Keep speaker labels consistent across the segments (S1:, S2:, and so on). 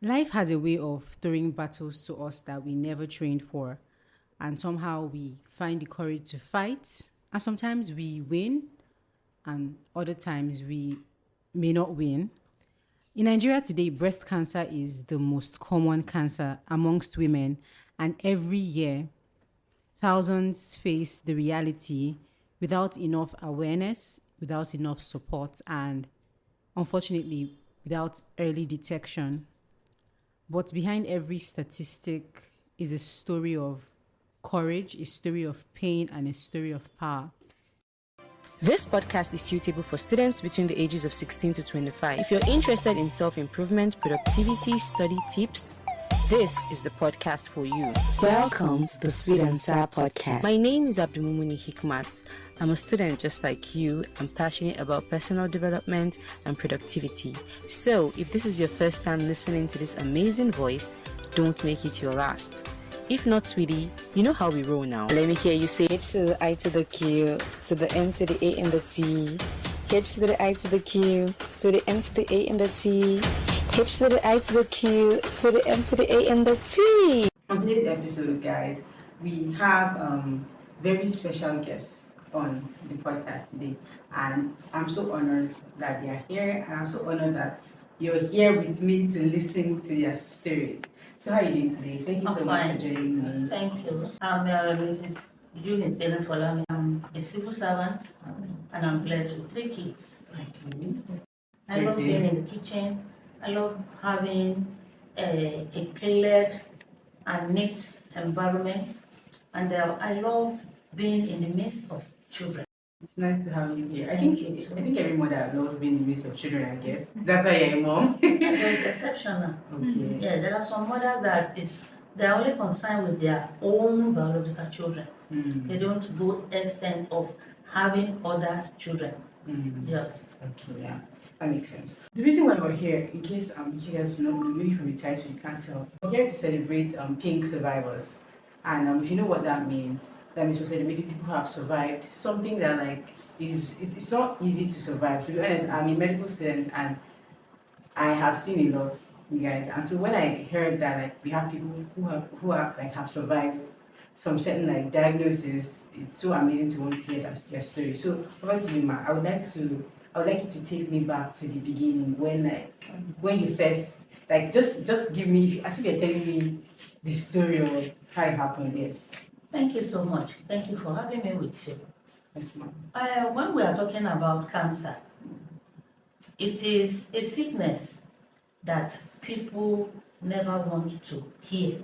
S1: Life has a way of throwing battles to us that we never trained for, and somehow we find the courage to fight. And sometimes we win, and other times we may not win. In Nigeria today, breast cancer is the most common cancer amongst women, and every year, thousands face the reality without enough awareness, without enough support, and unfortunately, without early detection. But behind every statistic is a story of courage, a story of pain, and a story of power. This podcast is suitable for students between the ages of 16 to 25. If you're interested in self-improvement, productivity, study tips, this is the podcast for you.
S2: Welcome to the Sweet and Sour Podcast.
S1: My name is Abdulmumuni Hiqmat. I'm a student just like you. I'm passionate about personal development and productivity. So, if this is your first time listening to this amazing voice, don't make it your last. If not, sweetie, you know how we roll now.
S2: Let me hear you say H to the I to the Q, to the M to the A and the T. H to the I to the Q, to the M to the A and the T. H to the I to the Q, to the M to the A and the T.
S1: On today's episode, guys, we have very special guests on the podcast today. And I'm so honored that they are here. And I'm so honored that you're here with me to listen to their stories. So how are you doing today? Thank you so much for joining me.
S3: Thank you. I'm Mrs Erinfolami. I'm a civil servant and I'm blessed with 3 kids.
S1: Okay.
S3: I love being in the kitchen. I love having a cleared and neat environment. And I love being in the midst of children.
S1: It's nice to have you here. I think every mother loves being in the midst of children, I guess. That's why you're a mom.
S3: It's exceptional.
S1: Okay.
S3: Yeah, there are some mothers that they're only concerned with their own biological children. They don't go extent of having other children. Yes.
S1: Okay, yeah. That makes sense. The reason why we're here, in case you guys don't know, maybe from the title you can't tell, we're here to celebrate pink survivors. And if you know what that means we're celebrating people who have survived something that it's not easy to survive. To be honest, I'm a medical student and I have seen a lot, you guys. And so when I heard that we have people who have survived some certain diagnosis, it's so amazing to want to hear their story. So over to you, Ma. I would like you to take me back to the beginning when you first just give me as if you're telling me the story of how it happened. Yes.
S3: Thank you so much. Thank you for having me with you.
S1: Yes, ma'am.
S3: When we are talking about cancer, it is a sickness that people never want to hear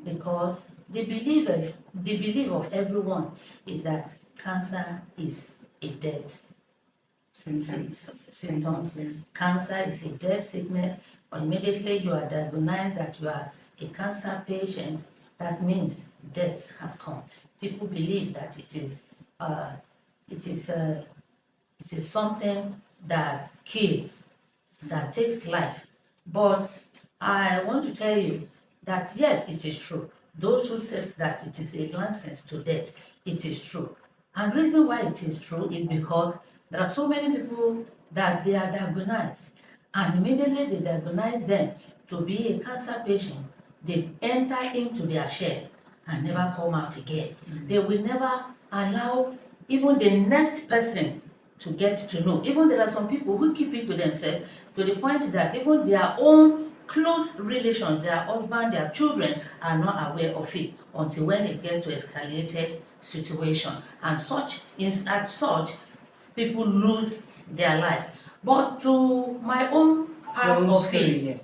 S3: because the belief of everyone is that cancer is a death symptom. Cancer is a death sickness. Immediately you are diagnosed that you are a cancer patient, that means death has come. People believe that it is something that kills, that takes life. But I want to tell you that yes, it is true. Those who said that it is a license to death, it is true. And the reason why it is true is because there are so many people that they are diagnosed, and immediately they diagnose them to be a cancer patient. They enter into their shell and never come out again. They will never allow even the next person to get to know. Even there are some people who keep it to themselves to the point that even their own close relations, their husband, their children are not aware of it until when it gets to escalated situation. And at such, people lose their life. But to my own part of it, yes.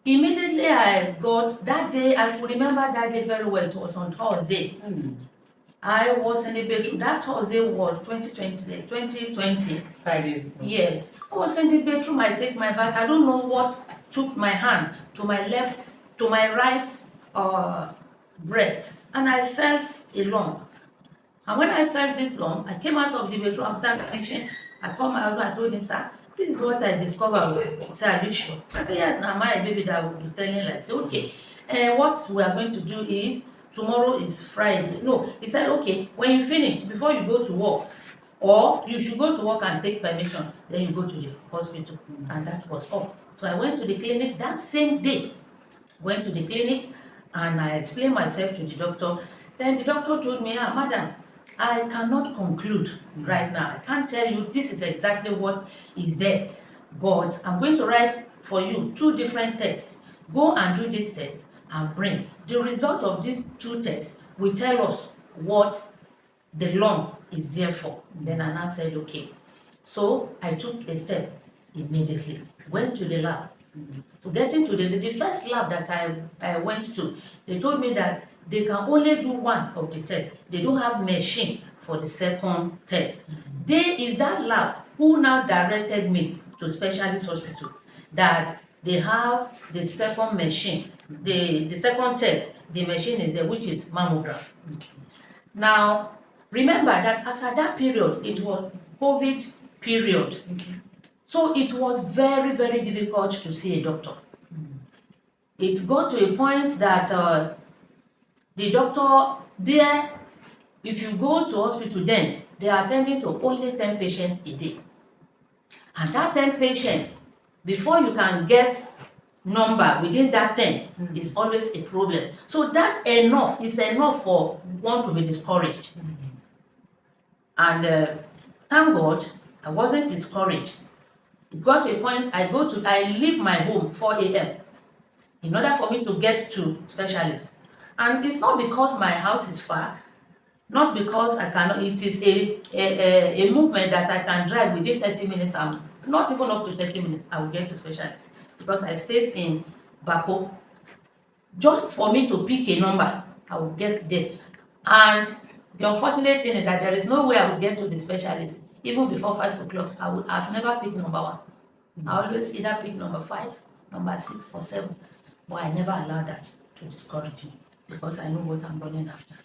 S3: Immediately I got that day, I could remember that day very well. It was on Thursday. I was in the bedroom. That Thursday was 2020.
S1: 5 years ago.
S3: Yes. I was in the bedroom. I take my bath. I don't know what took my hand to my left, to my right breast. And I felt a lump. And when I felt this lump, I came out of the bedroom after finishing. I called my husband. I told him, sir, this is what I discovered. He said, are you sure? I said, yes, now my baby that will be telling like, say, okay. What we are going to do is, tomorrow is Friday. No, he said, okay, when you finish, before you go to work, or you should go to work and take permission, then you go to the hospital. And that was all. So I went to the clinic that same day. Went to the clinic and I explained myself to the doctor. Then the doctor told me, madam, I cannot conclude right now. I can't tell you this is exactly what is there, but I'm going to write for you 2 different tests. Go and do this test and bring. The result of these 2 tests will tell us what the lung is there for. Then I now said, okay. So I took a step immediately, went to the lab. So getting to the first lab that I went to, they told me that they can only do 1 of the tests. They don't have machine for the second test. Is that lab who now directed me to specialist hospital, that they have the second machine, the second test, the machine is there, which is mammogram. Now, remember that as at that period, it was COVID period. So it was very, very difficult to see a doctor. It got to a point that the doctor there, if you go to hospital then, they are attending to only 10 patients a day. And that 10 patients, before you can get number within that 10 is always a problem. So that is enough for one to be discouraged. And thank God, I wasn't discouraged. It got to a point I leave my home 4 a.m. in order for me to get to specialists. And it's not because my house is far, not because I cannot, it is a movement that I can drive within 30 minutes, not even up to 30 minutes, I will get to specialists. Because I stay in Bako. Just for me to pick a number, I will get there. And the unfortunate thing is that there is no way I will get to the specialist. Even before 5 o'clock, I've never picked number 1. I always either pick number 5, number 6, or 7. But I never allow that to discourage me because I know what I'm running after.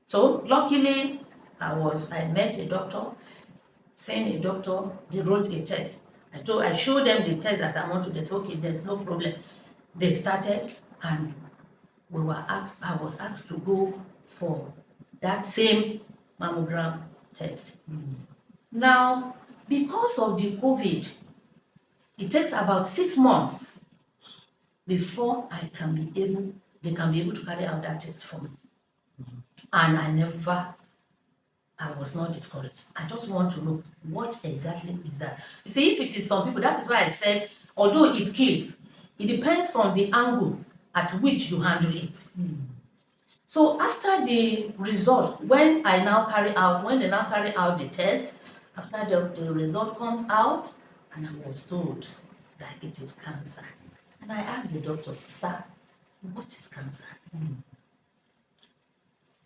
S3: So luckily, I met a doctor, seen a doctor, they wrote a test. I showed them the test that I want to do. They said, okay, there's no problem. They started and I was asked to go for that same mammogram test. Now, because of the COVID, it takes about 6 months before they can be able to carry out that test for me. And I was not discouraged. I just want to know what exactly is that. You see, if it is some people, that is why I said, although it kills, it depends on the angle at which you handle it. So after the result, when they now carry out the test, after the result comes out, and I was told that it is cancer. And I asked the doctor, sir, what is cancer?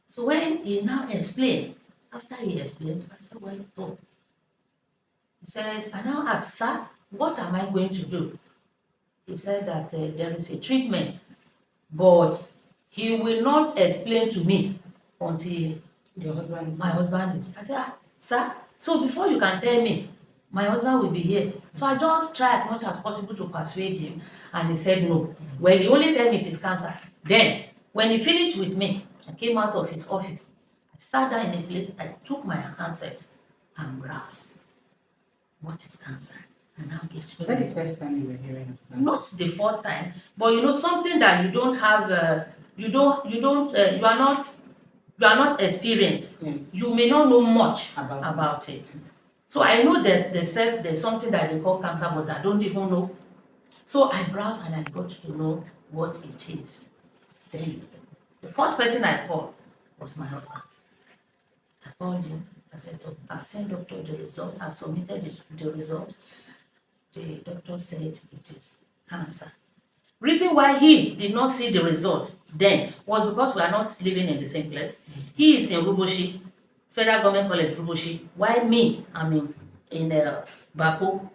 S3: So when he now explained, after he explained, I said, well done. He said, I now asked, sir, what am I going to do? He said that there is a treatment, but he will not explain to me until my husband is. I said, sir, so before you can tell me, my husband will be here. So I just try as much as possible to persuade him, and he said no. Well, he only told me it is cancer. Then, when he finished with me, I came out of his office. I sat down in a place, I took my handset and browsed. What is cancer? And now get
S1: Was that the first time you were hearing of cancer?
S3: Not the first time, but something that you don't have, you are not experienced.
S1: Yes.
S3: You may not know much about it. So I know that there's something that they call cancer, but I don't even know. So I browsed and I got to know what it is. Then the first person I called was my husband. I called him. I said, oh, I've sent doctor the result. I've submitted the result. The doctor said it is cancer. Reason why he did not see the result then was because we are not living in the same place. He is in Ruboshi, Federal Government College Ruboshi, while me, I'm in Bako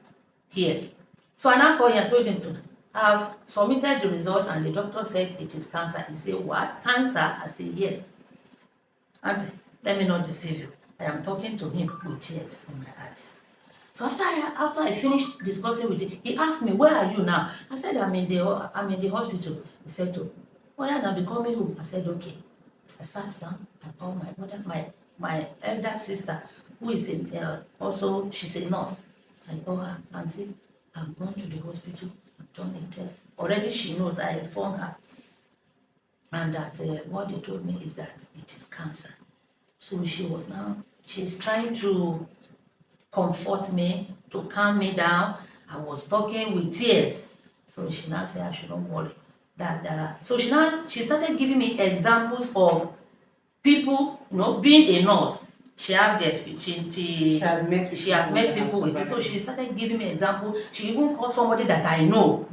S3: here. So I now called him and told him to have submitted the result, and the doctor said it is cancer. He said, what? Cancer? I said, yes. And let me not deceive you. I am talking to him with tears in my eyes. So after I finished discussing with him, he asked me, where are you now? I said, I'm in the hospital. He said, oh yeah, now be coming home. I said, okay. I sat down. I called my mother, my elder sister, who is also, she's a nurse. I told her, Auntie, I've gone to the hospital, I've done a test. Already she knows, I informed her. And that what they told me is that it is cancer. So she's trying to comfort me, to calm me down. I was talking with tears. So she now said I should not worry. That there are. So she started giving me examples of people, being a nurse. She has the experience. She has met people with it. So she started giving me examples. She even called somebody that I know.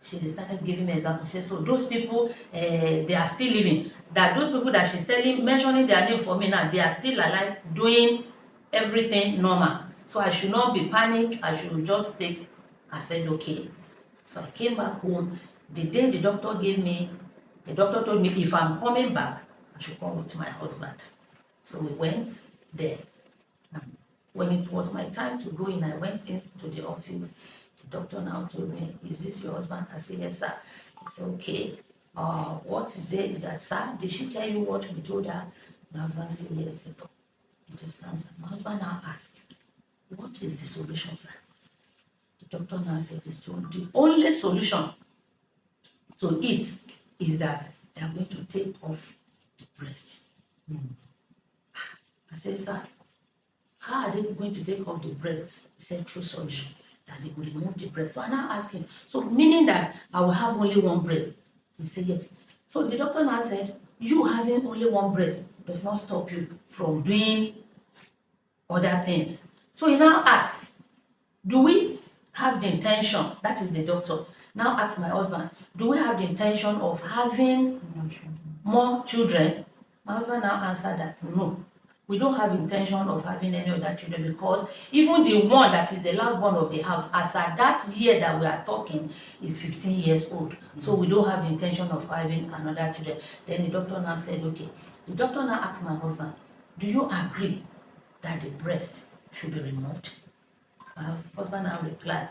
S3: She started giving me examples. She said, so those people, they are still living. That those people that she's mentioning their name for me now, they are still alive, doing everything normal. So I should not be panicked. I should just take. I said, okay. So I came back home. The day the doctor told me if I'm coming back, I should come with my husband. So we went there. And when it was my time to go in, I went into the office. The doctor now told me, is this your husband? I said, yes, sir. He said, okay. What is it? Is that, sir? Did she tell you what we told her? My husband said, yes, it is cancer. My husband now asked, what is the solution, sir? The doctor now said, the only solution to it is that they are going to take off the breast. I said, sir, how are they going to take off the breast? He said, through solution, that they will remove the breast. So I now asked him, so meaning that I will have only one breast? He said, yes. So the doctor now said, you having only one breast does not stop you from doing other things. So he now asked, do we have the intention, that is the doctor, now asked my husband, do we have the intention of having more children? My husband now answered that no, we don't have intention of having any other children, because even the one that is the last born of the house, as at that year that we are talking, is 15 years old. So we don't have the intention of having another children. Then the doctor now said, okay. The doctor now asked my husband, do you agree that the breast should be removed? My husband now replied,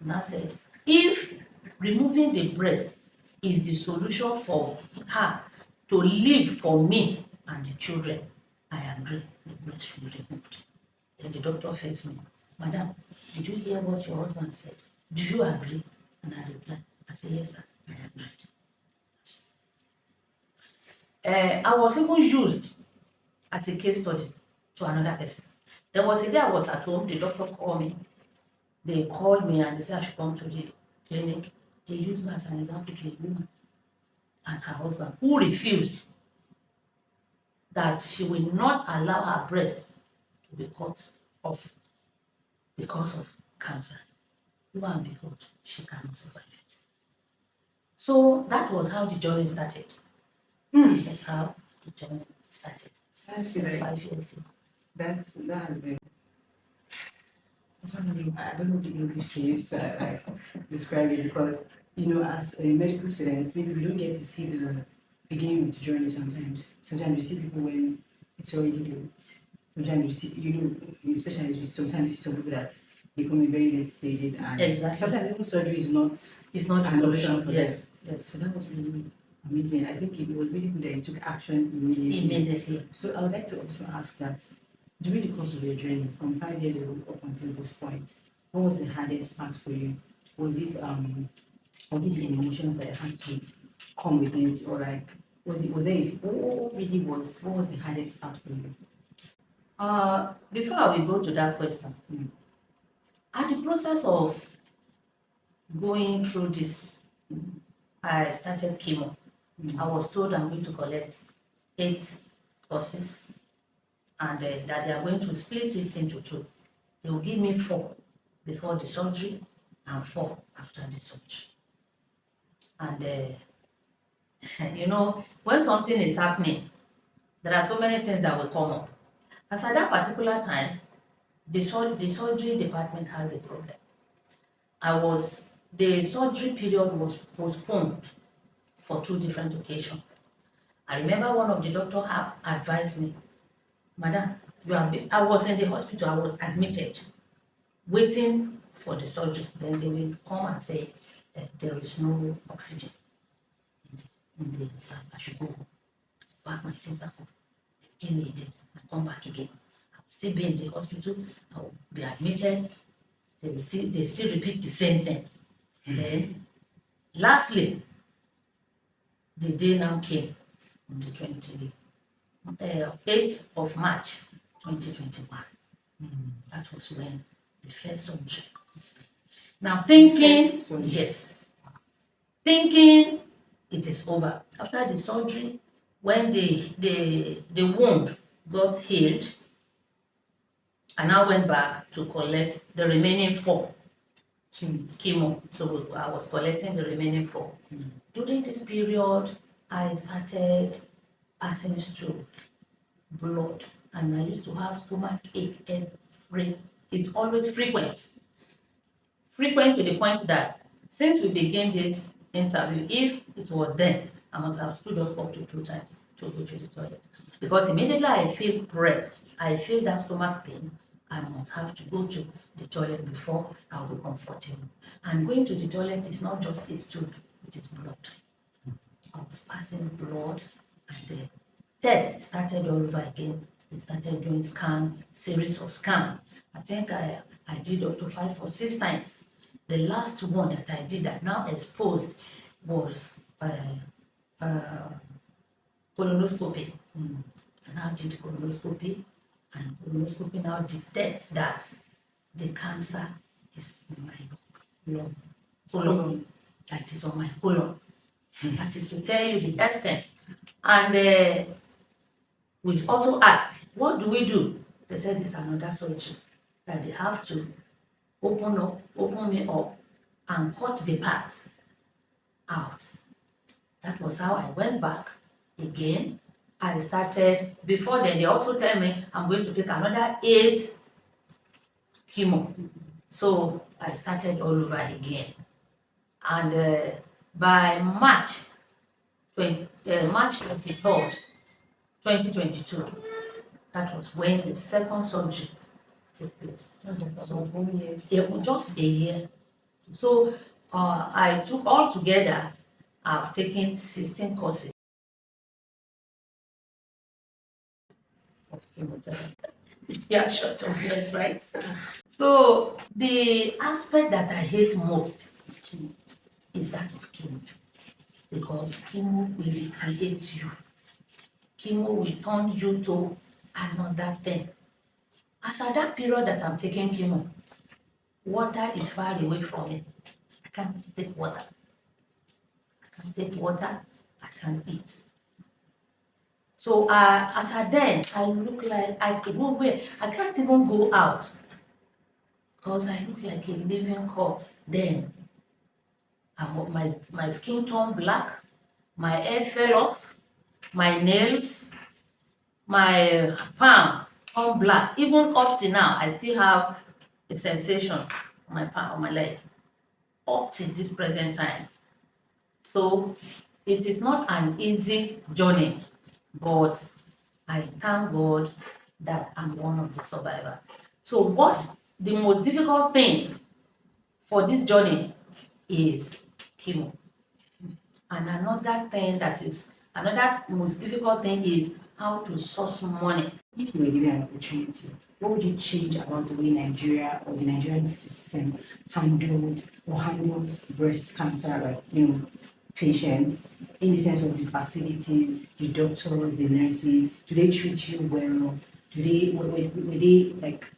S3: now said, if removing the breast is the solution for her to live for me and the children, I agree, the breast should be removed. Then the doctor faced me, Madam, did you hear what your husband said? Do you agree? And I replied, I said, yes, sir, I agreed. I was even used as a case study to another person. There was a day I was at home, the doctor called me. They called me and they said I should come to the clinic. They used me as an example to a woman and her husband who refused that she will not allow her breast to be cut off because of cancer. Lo and behold, she cannot survive it. So that was how the journey started. That was how the journey started. Since 5 years ago.
S1: That has been. I don't know the English to use to describe it, because as a medical student, maybe we don't get to see the beginning of the journey sometimes. Sometimes we see people when it's already late. Sometimes we see, especially sometimes we see some people that they come in very late stages, and
S3: Exactly.
S1: sometimes even surgery is not
S3: It's not the
S1: an
S3: solution
S1: option for
S3: yes.
S1: them. Yes. So that was really amazing. I think it was really good that you took action
S3: Immediately.
S1: So I would like to also ask that during the course of your journey from 5 years ago up until this point, what was the hardest part for you? Was it the emotions that had to come with it, or like was there what was the hardest part for you?
S3: Before I will go to that question, at the process of going through this, I started chemo. I was told I'm going to collect 8 courses, and that they are going to split it into 2. They will give me 4 before the surgery and 4 after the surgery. And when something is happening, there are so many things that will come up. As at that particular time, the surgery department has a problem. The surgery period was postponed for 2 different occasions. I remember one of the doctors advised me, Madam, I was in the hospital, I was admitted, waiting for the surgery. Then they will come and say there is no oxygen in the I should go home. Pack my things at home. Give me a date. I come back again. I still be in the hospital, I will be admitted. They still repeat the same thing. Then, lastly, the day now came on the 8th of March 2021. That was when the first surgery was done. Now thinking, yes, thinking it is over. After the surgery, when the wound got healed, I now went back to collect the remaining 4 chemo. So I was collecting the remaining 4. During this period, I started passing through blood, and I used to have stomach ache it's always frequent to the point that since we began this interview, if it was then, I must have stood up to 2 times to go to the toilet, because immediately I feel pressed, I feel that stomach pain, I must have to go to the toilet before I'll be comfortable. And going to the toilet is not just a stool, it is blood. I was passing blood, and the test started all over again. They started doing series of scan. I think I did up to 5 or 6 times. The last one that I did that now exposed was colonoscopy. I now did colonoscopy, and colonoscopy now detects that the cancer is in my colon. That is on my colon. That is to tell you the extent. And we also asked, what do we do? They said it's another surgery, that they have to open me up and cut the parts out. That was how I went back again. I started, before then they also tell me I'm going to take another 8 chemo. So I started all over again. And by March 23rd, 2022, that was when the second surgery took place. So 1 year. It was just a year. So I took all together, I've taken 16 courses of chemotherapy. Yeah, short of years, right? So the aspect that I hate most is that of chemo, because chemo will recreate you. Chemo will turn you to another thing. As at that period that I'm taking chemo, water is far away from me. I can't take water. I can eat. So as at then, I look like I can't even go out, because I look like a living corpse. Then my skin turned black, my hair fell off, my nails, my palm turned black. Even up to now, I still have a sensation on my palm, on my leg, up to this present time. So it is not an easy journey, but I thank God that I'm one of the survivors. So what the most difficult thing for this journey is chemo. And another most difficult thing is how to source money.
S1: If you were given an opportunity, what would you change about the way Nigeria or the Nigerian system handles breast cancer, patients, in the sense of the facilities, the doctors, the nurses? Do they treat you well? Do they, were they like?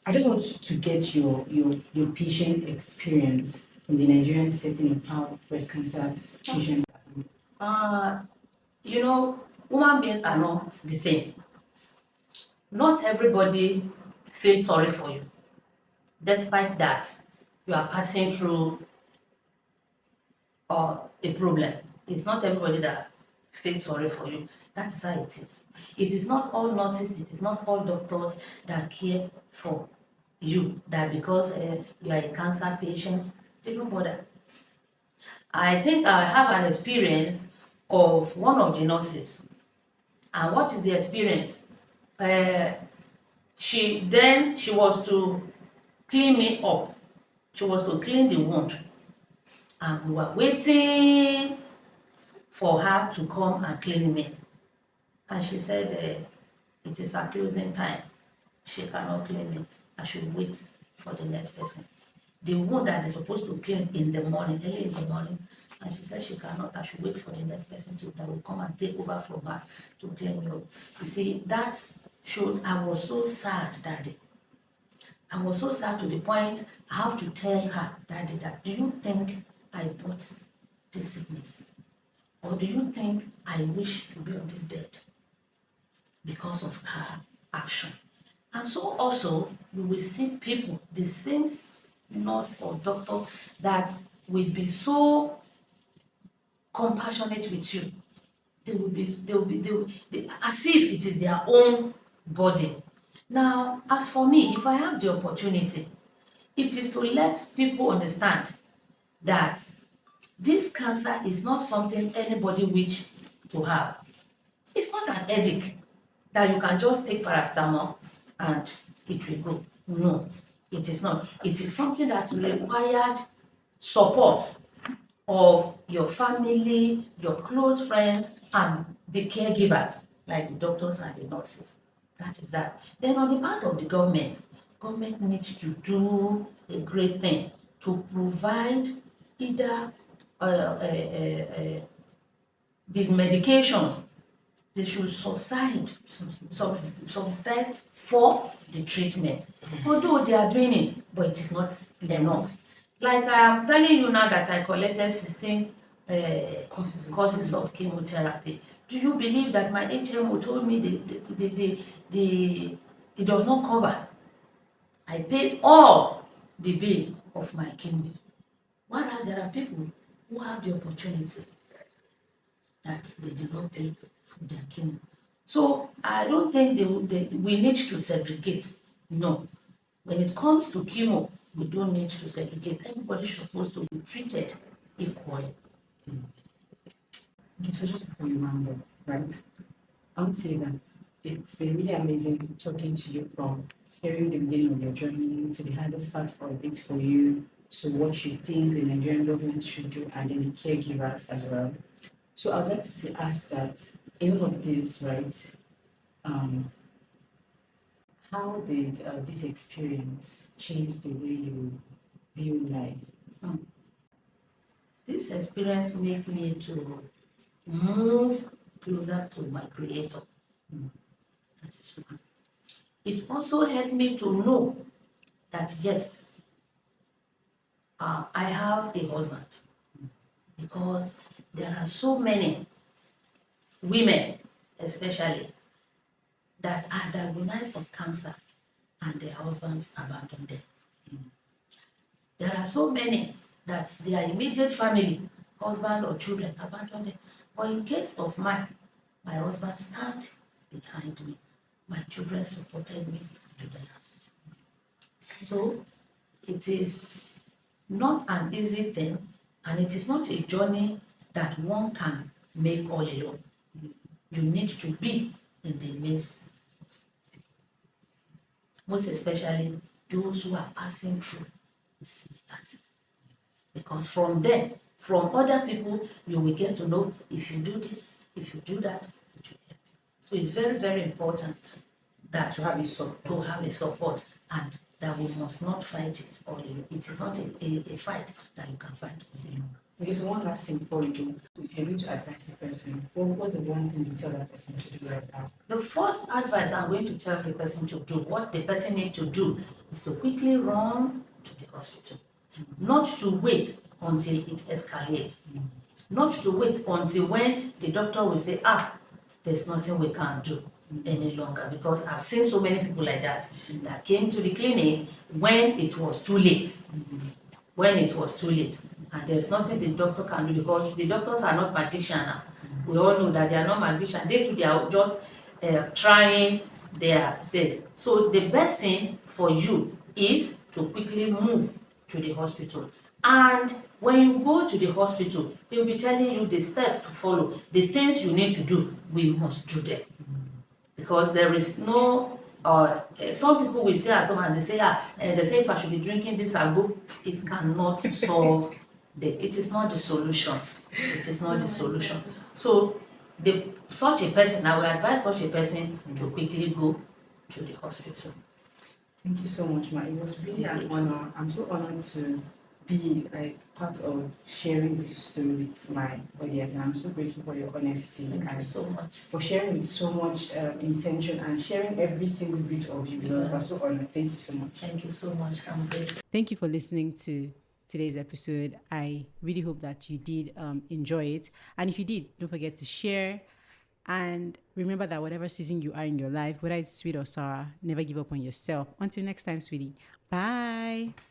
S1: I just want to get your patient experience from the Nigerian setting of how breast cancer patients are.
S3: Human beings are not the same. Not everybody feels sorry for you, despite that you are passing through a problem. It's not everybody that feels sorry for you. That is how it is. It is not all nurses, it is not all doctors that care for you, that because you are a cancer patient, they don't bother. I think I have an experience of one of the nurses. And what is the experience? She was to clean me up. She was to clean the wound. And we were waiting for her to come and clean me. And she said, it is her closing time. she cannot clean me. I should wait for the next person. The wound that is supposed to clean in the morning, early in the morning, and she said she cannot, I should wait for the next person that will come and take over from her to clean me up. You see, that shows I was so sad that day. I was so sad to the point I have to tell her, Daddy, that do you think I brought this sickness? Or do you think I wish to be on this bed because of her action? And so also, you will see people, the same nurse or doctor that will be so compassionate with you. As if it is their own body. Now, as for me, if I have the opportunity, it is to let people understand that this cancer is not something anybody wish to have. It's not an headache that you can just take paracetamol and it will go. No, it is not. It is something that required support of your family, your close friends, and the caregivers, like the doctors and the nurses. That is that. Then on the part of the government needs to do a great thing to provide either the medications. They should subsidize for the treatment. Although they are doing it, but it is not enough. Like I am telling you now that I collected 16 courses of chemotherapy. Do you believe that my HMO told me it does not cover? I paid all the bill of my chemo. Whereas there are people who have the opportunity that they did not pay for their chemo. So I don't think we need to segregate. No. When it comes to chemo, we don't need to segregate. Everybody is supposed to be treated equally.
S1: Okay, so just before you round up, right? I would say that it's been really amazing talking to you from hearing the beginning of your journey to the hardest part of it for you to what you think the Nigerian government should do and then the caregivers as well. So I'd like to ask that in all of this, right? How did this experience change the way you view life?
S3: This experience made me to move closer to my creator. That is one. It also helped me to know that yes, I have a husband, because there are so many women, especially, that are diagnosed of cancer and their husbands abandon them. There are so many that their immediate family, husband or children, abandon them. But in case of mine, my husband stand behind me. My children supported me to the last. So it is not an easy thing, and it is not a journey that one can make all alone. You need to be in the midst of people. Most especially those who are passing through similarity. Because from them, from other people, you will get to know if you do this, if you do that, it will help you. So it's very, very important that
S1: To have a support.
S3: to have a support, and that we must not fight it all alone. It is not a fight that you can fight all alone.
S1: Okay, so one last thing before we do. If you're going to advise the person, what's the one thing you tell that person to do right now?
S3: The first advice I'm going to tell the person to do, what the person needs to do, is to quickly run to the hospital. Not to wait until it escalates. Not to wait until when the doctor will say, there's nothing we can do any longer. Because I've seen so many people like that came to the clinic when it was too late. When it was too late. And there's nothing the doctor can do, because the doctors are not magicians now. We all know that they are not magicians. They are just trying their best. So the best thing for you is to quickly move to the hospital. And when you go to the hospital, they will be telling you the steps to follow, the things you need to do. We must do them. Because there is no, some people will stay at home and they say, they say if I should be drinking this agbo, it cannot solve it is not the solution. It is not the solution. So such a person, I will advise such a person to quickly go to the hospital.
S1: Thank you so much, Ma. It was really an honor. I'm so honored to be like part of sharing this story with my audience, and I'm so grateful for your honesty
S3: Thank you
S1: and
S3: so much.
S1: for sharing with so much intention and sharing every single bit of you, because we're so honored. Thank you so much.
S3: Thank you so much. I'm grateful.
S1: Thank you for listening to today's episode. I really hope that you did enjoy it. And if you did, don't forget to share. And remember that whatever season you are in your life, whether it's sweet or sour, never give up on yourself. Until next time, sweetie. Bye.